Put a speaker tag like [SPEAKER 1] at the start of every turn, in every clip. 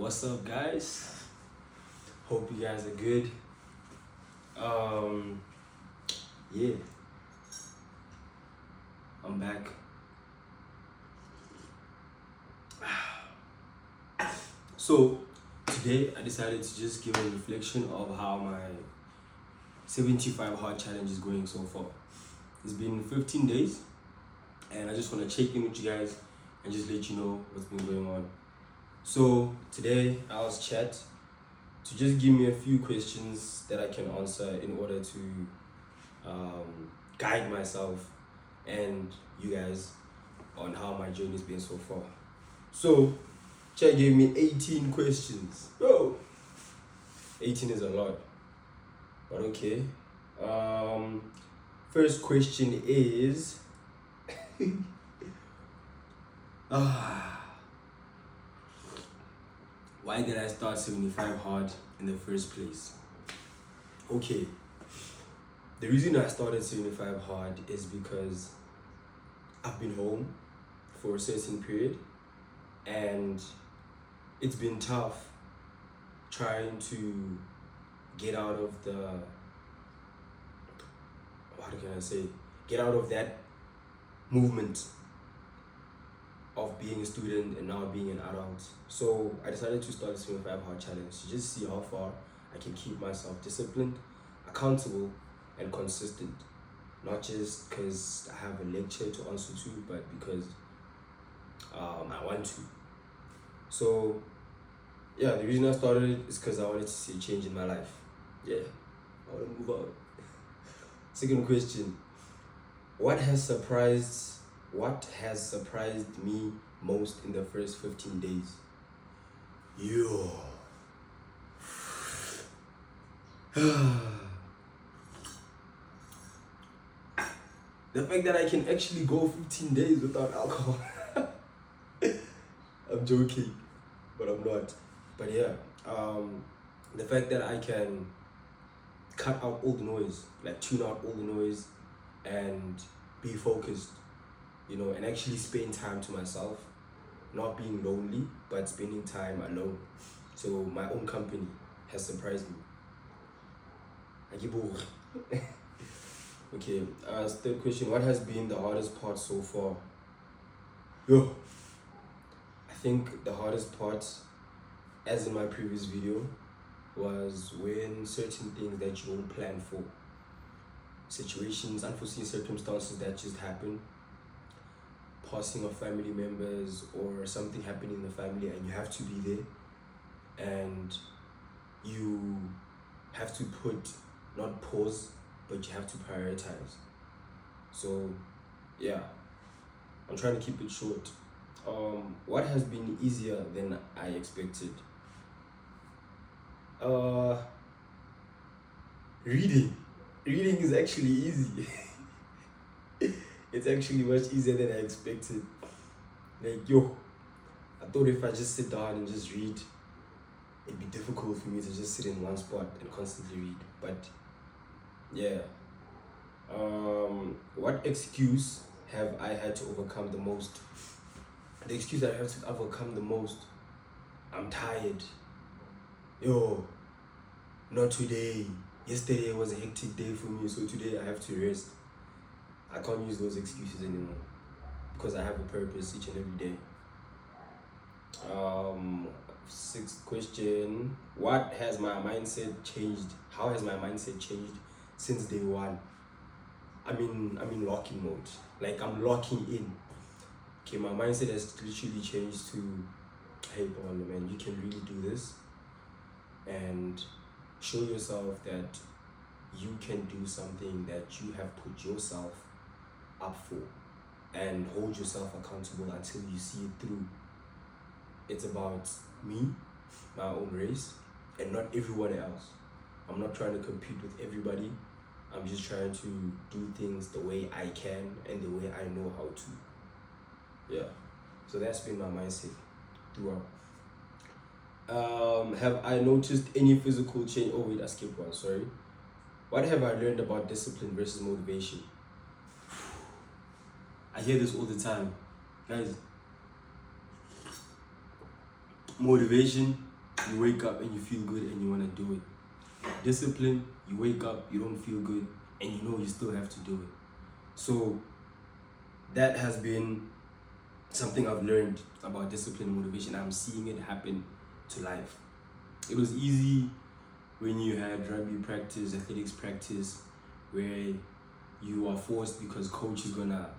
[SPEAKER 1] What's up, guys? Hope you guys are good. Um, yeah, I'm back. So today I decided to just give a reflection of how my 75 hard challenge is going so far. It's been 15 days, and I just want to check in with you guys and just let you know what's been going on. So today I was chat to just give me a few questions that I can answer in order to guide myself and you guys on how my journey's been so far. So, Chat gave me 18 questions. Whoa! 18 is a lot, but okay. First question is why did I start 75 hard in the first place? Okay, the reason I started 75 hard is because I've been home for a certain period and it's been tough trying to get out of get out of that movement of being a student and now being an adult. So I decided to start a 75 hard challenge to just see how far I can keep myself disciplined, accountable, and consistent. Not just because I have a lecture to answer to, but because I want to. So yeah, the reason I started it is because I wanted to see a change in my life. Yeah, I want to move on. Second question: What has surprised me most in the first 15 days? Yo. The fact that I can actually go 15 days without alcohol. I'm joking, but I'm not. But yeah, the fact that I can cut out all the noise, like tune out all the noise and be focused, and actually spend time to myself, not being lonely, but spending time alone. So my own company has surprised me. Okay, third question, what has been the hardest part so far? Yo, I think the hardest part, as in my previous video, was when certain things that you don't plan for, situations, unforeseen circumstances that just happen, passing of family members or something happening in the family and you have to be there and you have to not pause, but you have to prioritize. So yeah, I'm trying to keep it short. What has been easier than I expected? Reading. Reading is actually easy. It's actually much easier than I expected. Like, I thought if I just sit down and just read, it'd be difficult for me to just sit in one spot and constantly read. But yeah. What excuse have I had to overcome the most? The excuse I have to overcome the most, I'm tired. Not today. Yesterday was a hectic day for me, so today I have to rest. I can't use those excuses anymore because I have a purpose each and every day. Sixth question, what has my mindset changed? How has my mindset changed since day one? I'm in locking mode. Like, I'm locking in. Okay, my mindset has literally changed to, hey Paul, man, you can really do this, and show yourself that you can do something that you have put yourself up for, and hold yourself accountable until you see it through. It's about me, my own race, and not everyone else. I'm not trying to compete with everybody. I'm just trying to do things the way I can and the way I know how to. Yeah. So that's been my mindset throughout. Have I noticed any physical change? Oh wait, I skipped one, sorry. What have I learned about discipline versus motivation? I hear this all the time. Guys, motivation you wake up and you feel good and you want to do it. Discipline, you wake up, you don't feel good, and you know you still have to do it. So that has been something I've learned about discipline and motivation. I'm seeing it happen to life. It was easy when you had rugby practice, athletics practice, where you are forced because coach is gonna,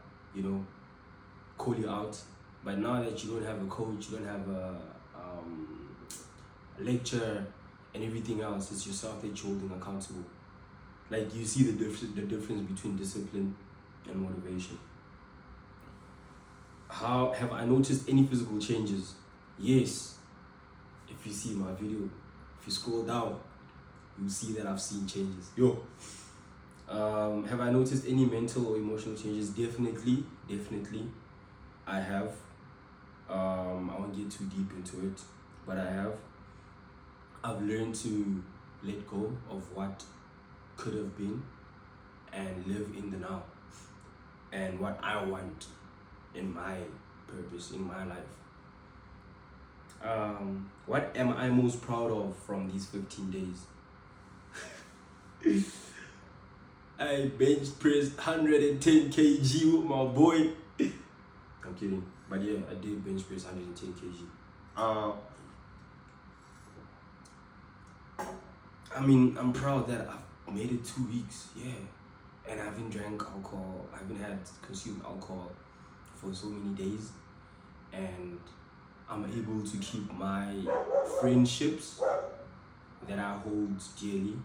[SPEAKER 1] call you out. But now that you don't have a coach, you don't have a lecture and everything else, it's yourself that you're holding accountable. Like you see the difference between discipline and motivation. How have I noticed any physical changes? Yes. If you see my video, if you scroll down, you see that I've seen changes. Have I noticed any mental or emotional changes? Definitely, I have. I won't get too deep into it, but I have. I've learned to let go of what could have been and live in the now and what I want in my purpose, in my life. What am I most proud of from these 15 days? I bench pressed 110 kg with my boy. I'm kidding. But yeah, I did bench press 110 kg. I'm proud that I've made it 2 weeks, yeah. And I haven't drank alcohol, I haven't had consumed alcohol for so many days. And I'm able to keep my friendships that I hold dearly.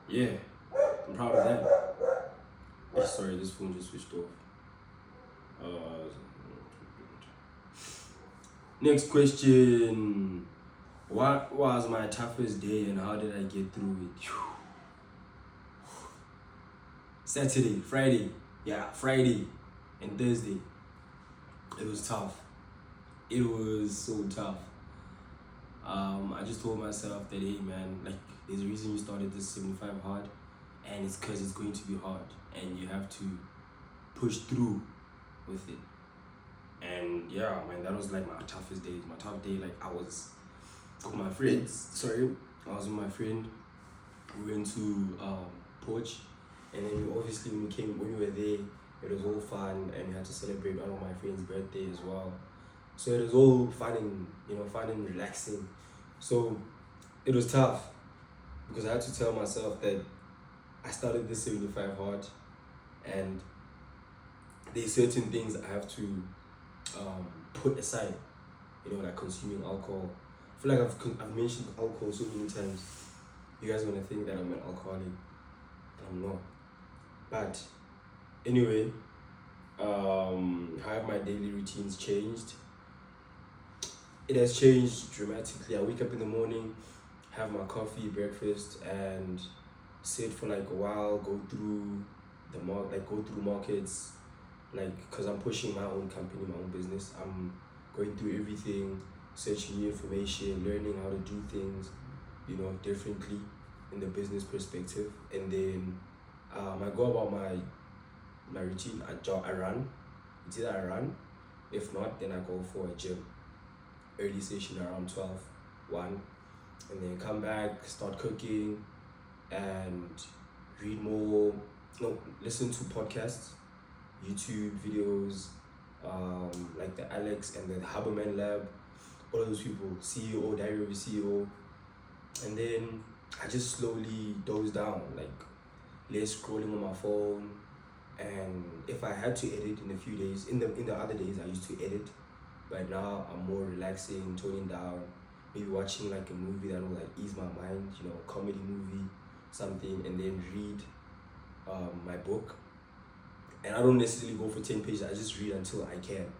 [SPEAKER 1] Yeah, I'm proud of that. Oh, sorry, this phone just switched off. Next question. What was my toughest day and how did I get through it? Saturday, Friday, Friday and Thursday. It was tough. It was so tough. I just told myself that, hey man, like there's a reason you started this 75 hard, and it's because it's going to be hard and you have to push through with it. And yeah, man, that was like my toughest day. My tough day, like I was with my friends. I was with my friend. We went to Porch, and then when we were there, it was all fun, and we had to celebrate one of my friend's birthday as well. So it was all fun and relaxing. So it was tough because I had to tell myself that I started this 75 hard, and there's certain things I have to put aside. Like consuming alcohol. I feel like I've mentioned alcohol so many times. You guys are gonna think that I'm an alcoholic, and I'm not. But anyway, how have my daily routines changed? It has changed dramatically. I wake up in the morning, have my coffee, breakfast, and sit for like a while, go through markets, because I'm pushing my own company, my own business. I'm going through everything, searching new information, learning how to do things, differently in the business perspective. And then I go about my routine. I run. It's either I run, if not, then I go for a gym. Early session around 12, 1, and then come back, start cooking, and listen to podcasts, YouTube videos, like the Alex and the Haberman Lab, all of those people, CEO, Diary of a CEO, and then I just slowly doze down, like less scrolling on my phone. And if I had to edit in a few days, in the other days I used to edit, but now I'm more relaxing, toning down, maybe watching like a movie that will like ease my mind, comedy movie, something, and then read my book. And I don't necessarily go for 10 pages, I just read until I can.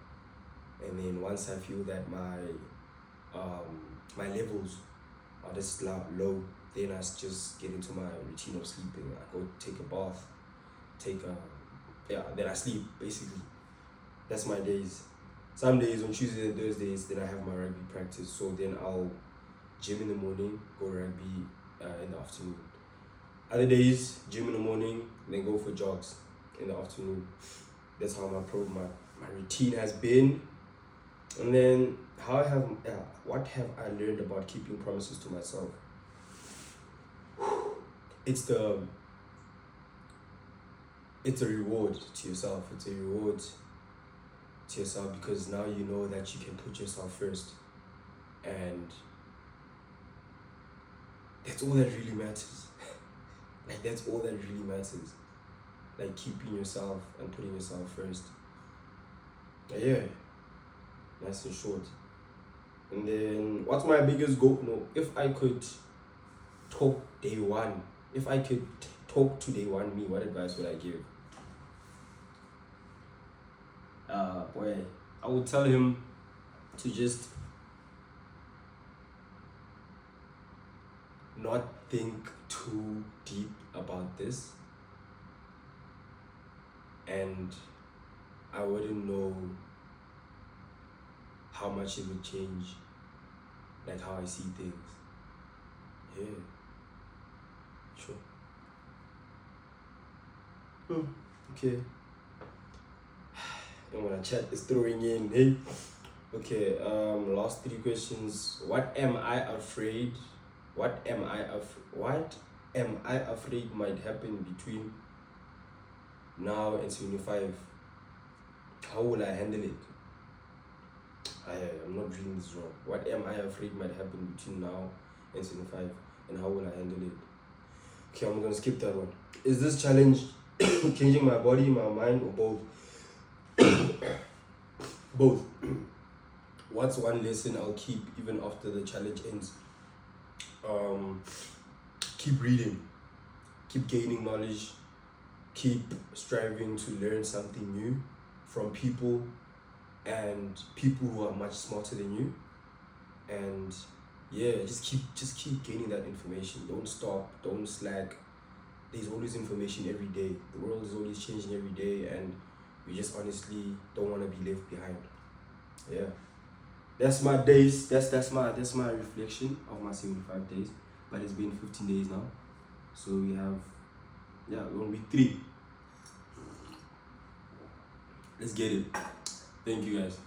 [SPEAKER 1] And then once I feel that my levels are just low, then I just get into my routine of sleeping. I go take a bath, then I sleep, basically. That's my days. Some days on Tuesdays and Thursdays, then I have my rugby practice, so then I'll gym in the morning, go rugby in the afternoon. Other days, gym in the morning, then go for jogs in the afternoon. That's how my routine has been. And then what have I learned about keeping promises to myself? It's the it's a reward to yourself. It's a reward to yourself because now you know that you can put yourself first, and that's all that really matters. Like that's all that really matters. Like keeping yourself and putting yourself first. Yeah, that's in short. And then what's my biggest goal? No, if I could talk day one, if I could talk to day one me, what advice would I give? Boy, I would tell him to just not think too deep about this, and I wouldn't know how much it would change, like how I see things. Yeah, sure. Okay. And when I chat is throwing in, hey. Okay, last three questions. What am I afraid? What am I afraid might happen between now and 75? How will I handle it? I'm not reading this wrong. What am I afraid might happen between now and 75? And how will I handle it? Okay, I'm gonna skip that one. Is this challenge changing my body, my mind, or both? Both. What's one lesson I'll keep even after the challenge ends? Keep reading, keep gaining knowledge, keep striving to learn something new from people who are much smarter than you. And yeah, just keep gaining that information. Don't stop, don't slack. There's always information every day. The world is always changing every day, and we just honestly don't want to be left behind. Yeah. That's my days. That's my reflection of my 75 days. But it's been 15 days now. So we have we're on week 3. Let's get it. Thank you guys.